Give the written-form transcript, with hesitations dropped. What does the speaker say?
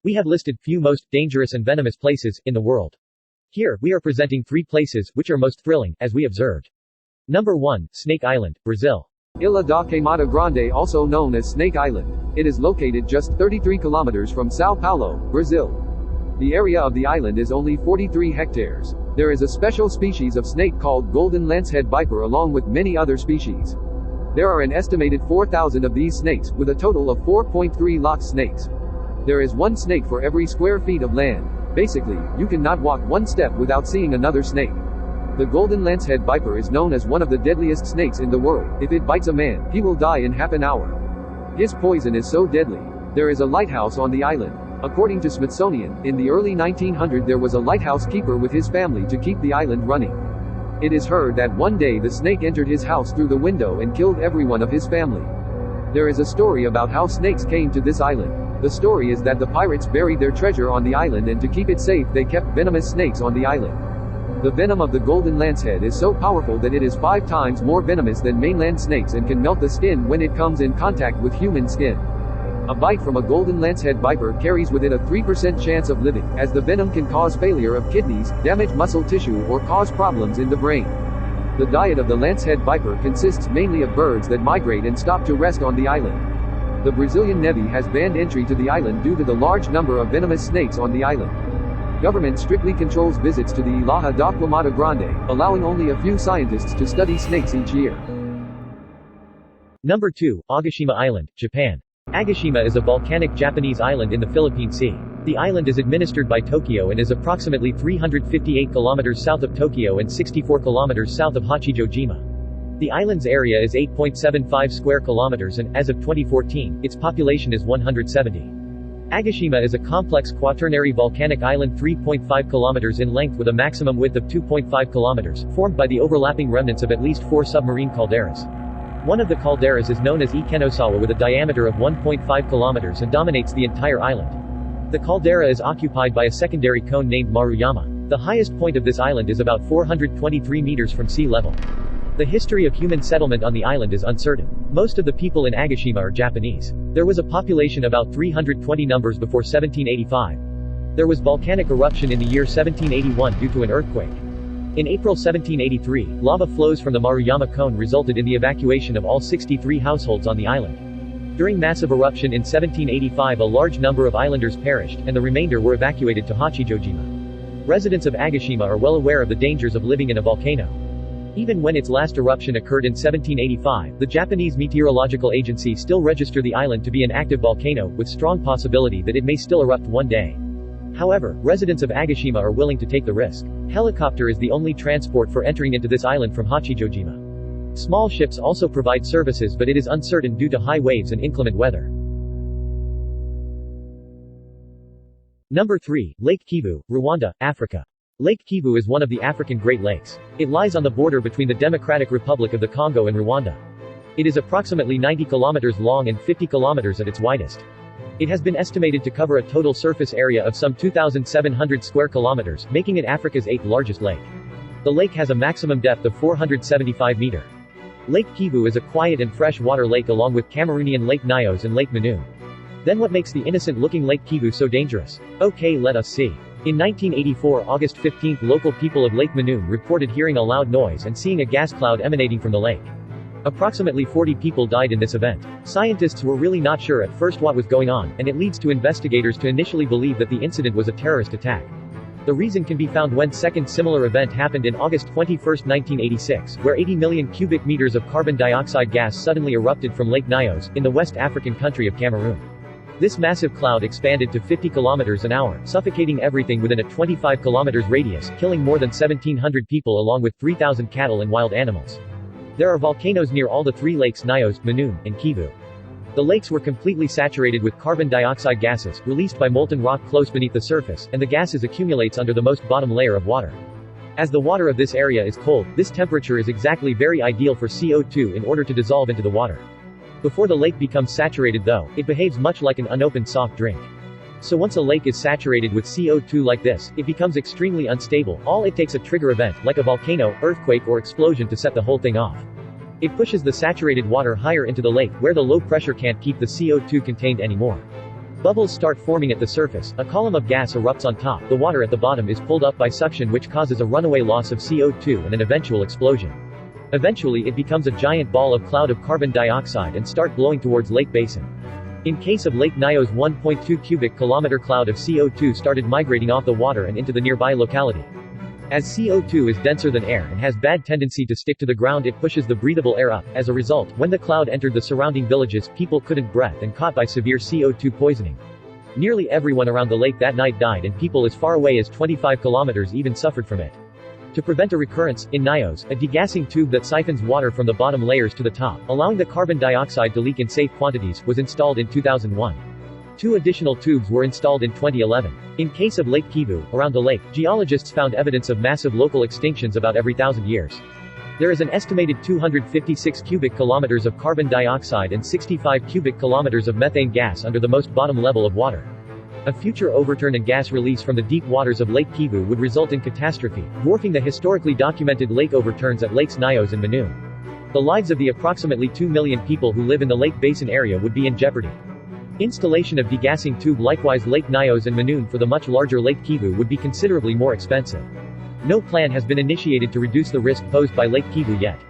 We have listed few most dangerous and venomous places in the world. Here, we are presenting 3 places which are most thrilling, as we observed. Number 1, Snake Island, Brazil. Ilha da Queimada Grande, also known as Snake Island. It is located just 33 kilometers from Sao Paulo, Brazil. The area of the island is only 43 hectares. There is a special species of snake called golden lancehead viper along with many other species. There are an estimated 4,000 of these snakes, with a total of 4.3 lox snakes. There is one snake for every square feet of land. Basically, you cannot walk one step without seeing another snake. The golden lancehead viper is known as one of the deadliest snakes in the world. If it bites a man, he will die in half an hour. His poison is so deadly. There is a lighthouse on the island. According to Smithsonian, in the early 1900s there was a lighthouse keeper with his family to keep the island running. It is heard that one day the snake entered his house through the window and killed everyone of his family. There is a story about how snakes came to this island. The story is that the pirates buried their treasure on the island, and to keep it safe they kept venomous snakes on the island. The venom of the golden lancehead is so powerful that it is 5 times more venomous than mainland snakes and can melt the skin when it comes in contact with human skin. A bite from a golden lancehead viper carries with it a 3% chance of living, as the venom can cause failure of kidneys, damage muscle tissue, or cause problems in the brain. The diet of the lancehead viper consists mainly of birds that migrate and stop to rest on the island. The Brazilian Navy has banned entry to the island due to the large number of venomous snakes on the island. Government strictly controls visits to the Ilha da Queimada Grande, allowing only a few scientists to study snakes each year. Number 2, Agashima Island, Japan. Agashima is a volcanic Japanese island in the Philippine Sea. The island is administered by Tokyo and is approximately 358 kilometers south of Tokyo and 64 kilometers south of Hachijojima. The island's area is 8.75 square kilometers and, as of 2014, its population is 170. Agashima is a complex quaternary volcanic island 3.5 kilometers in length with a maximum width of 2.5 kilometers, formed by the overlapping remnants of at least 4 submarine calderas. One of the calderas is known as Ikenosawa with a diameter of 1.5 kilometers and dominates the entire island. The caldera is occupied by a secondary cone named Maruyama. The highest point of this island is about 423 meters from sea level. The history of human settlement on the island is uncertain. Most of the people in Agashima are Japanese. There was a population about 320 numbers before 1785. There was volcanic eruption in the year 1781 due to an earthquake. In April 1783, lava flows from the Maruyama cone resulted in the evacuation of all 63 households on the island. During massive eruption in 1785 a large number of islanders perished, and the remainder were evacuated to Hachijojima. Residents of Agashima are well aware of the dangers of living in a volcano. Even when its last eruption occurred in 1785, the Japanese Meteorological Agency still registered the island to be an active volcano, with strong possibility that it may still erupt one day. However, residents of Agashima are willing to take the risk. Helicopter is the only transport for entering into this island from Hachijojima. Small ships also provide services, but it is uncertain due to high waves and inclement weather. Number 3, Lake Kivu, Rwanda, Africa. Lake Kivu is one of the African Great Lakes. It lies on the border between the Democratic Republic of the Congo and Rwanda. It is approximately 90 kilometers long and 50 kilometers at its widest. It has been estimated to cover a total surface area of some 2,700 square kilometers, making it Africa's 8th largest lake. The lake has a maximum depth of 475 meters. Lake Kivu is a quiet and fresh water lake along with Cameroonian Lake Nyos and Lake Manu. Then what makes the innocent-looking Lake Kivu so dangerous? Okay, let us see. In 1984, August 15, local people of Lake Manu reported hearing a loud noise and seeing a gas cloud emanating from the lake. Approximately 40 people died in this event. Scientists were really not sure at first what was going on, and it leads to investigators to initially believe that the incident was a terrorist attack. The reason can be found when second similar event happened in August 21, 1986, where 80 million cubic meters of carbon dioxide gas suddenly erupted from Lake Nyos, in the West African country of Cameroon. This massive cloud expanded to 50 kilometers an hour, suffocating everything within a 25 kilometers radius, killing more than 1,700 people along with 3,000 cattle and wild animals. There are volcanoes near all the 3 lakes Nyos, Manu, and Kivu. The lakes were completely saturated with carbon dioxide gases, released by molten rock close beneath the surface, and the gases accumulates under the most bottom layer of water. As the water of this area is cold, this temperature is exactly very ideal for CO2 in order to dissolve into the water. Before the lake becomes saturated though, it behaves much like an unopened soft drink. So once a lake is saturated with CO2 like this, it becomes extremely unstable. All it takes a trigger event, like a volcano, earthquake or explosion to set the whole thing off. It pushes the saturated water higher into the lake, where the low pressure can't keep the CO2 contained anymore. Bubbles start forming at the surface, a column of gas erupts on top, the water at the bottom is pulled up by suction which causes a runaway loss of CO2 and an eventual explosion. Eventually it becomes a giant ball of cloud of carbon dioxide and start blowing towards Lake Basin. In case of Lake Nyos, 1.2 cubic kilometer cloud of CO2 started migrating off the water and into the nearby locality. As CO2 is denser than air and has bad tendency to stick to the ground, it pushes the breathable air up. As a result, when the cloud entered the surrounding villages, people couldn't breathe and caught by severe CO2 poisoning. Nearly everyone around the lake that night died and people as far away as 25 kilometers even suffered from it. To prevent a recurrence, in Nyos, a degassing tube that siphons water from the bottom layers to the top, allowing the carbon dioxide to leak in safe quantities, was installed in 2001. 2 additional tubes were installed in 2011. In case of Lake Kivu, around the lake, geologists found evidence of massive local extinctions about every 1,000 years. There is an estimated 256 cubic kilometers of carbon dioxide and 65 cubic kilometers of methane gas under the most bottom level of water. A future overturn and gas release from the deep waters of Lake Kivu would result in catastrophe, dwarfing the historically documented lake overturns at Lakes Nyos and Manun. The lives of the approximately 2 million people who live in the Lake Basin area would be in jeopardy. Installation of degassing tube likewise Lake Nyos and Manun for the much larger Lake Kivu would be considerably more expensive. No plan has been initiated to reduce the risk posed by Lake Kivu yet.